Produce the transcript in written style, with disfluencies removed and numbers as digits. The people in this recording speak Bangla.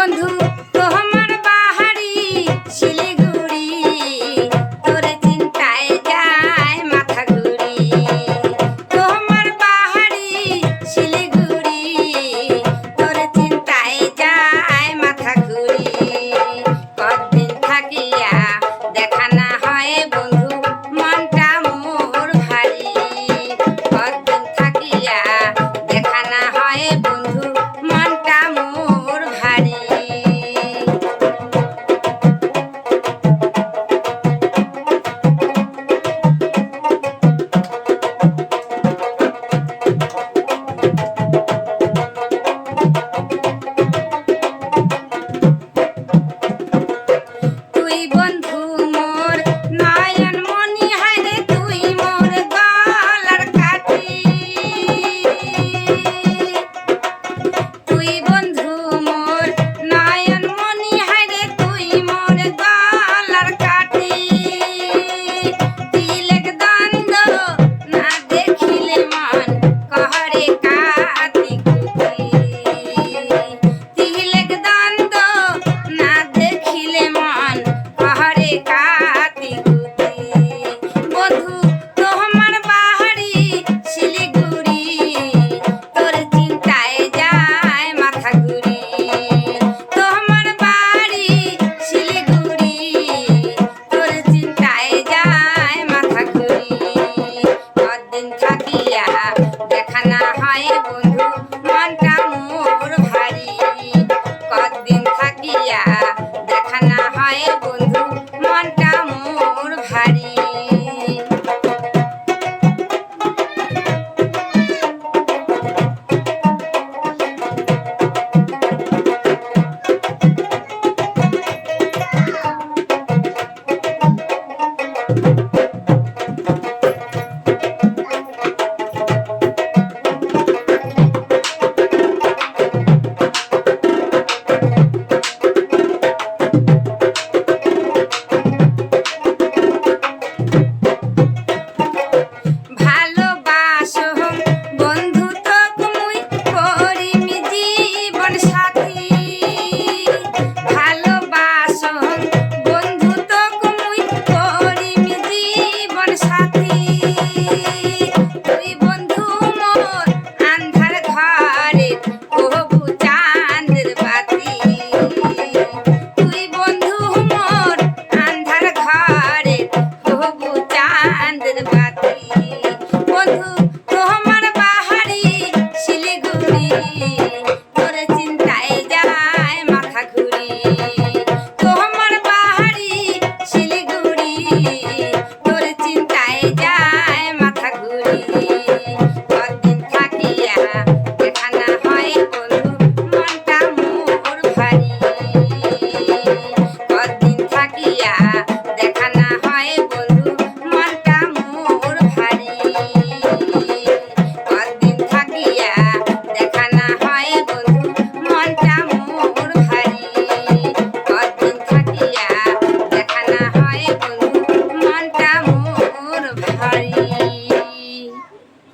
বন্ধু তোমার বাহারি শিলিগুড়ি, তোর চিন্তায় যায় মাথা ঘুরি। তোমার বাহারি শিলিগুড়ি, তোর চিন্তায় যায় মাথা ঘুরি। কতদিন থাকিয়া দেখা না হয় বন্ধু, মনটা মোর ভারী। কতদিন থাকিয়া দেখা না হয় বন্ধু, মনটা মোর ভারী। তুই বন্ধু মোর নয়ন মনি, হায়রে তুই মোর গলার কাঠি। তুই বন্ধু মোর নয়ন মনি, হায়রে তুই মোর গলার কাঠি। তিলক দ্বন্দ্ব না দেখিলে মন কহরে কাতি কুতি। তিলক দ্বন্দ্ব না দেখিলে মন কহরে কাতি কুতি। বন্ধু তোমার বাহারি শিলিগুড়ি, তোর চিন্তায় যায় মাথা ঘুরি। তোমার বাড়ি শিলিগুড়ি, তোর চিন্তায় যায় মাথা ঘুরি। কতদিন থাকিয়া দেখা না হয় বন্ধু, মনটা মোর ভারী। কতদিন থাকিয়া দেখা না হয় বন্ধু, মনটা মোর ভারী। ভালোবাসো বন্ধু তোকে মুই করিমি জীবন সাথী। ভালোবাসো বন্ধু তোকে মুই করিমি জীবন সাথী। তুই বন্ধু মোর আন্ধার ঘরে হবু চাঁদের বাতি। তুই বন্ধু মোর আন্ধার ঘরে হবু চাঁদের বাতি। বন্ধু তোমার বাহারি শিলিগুড়ি,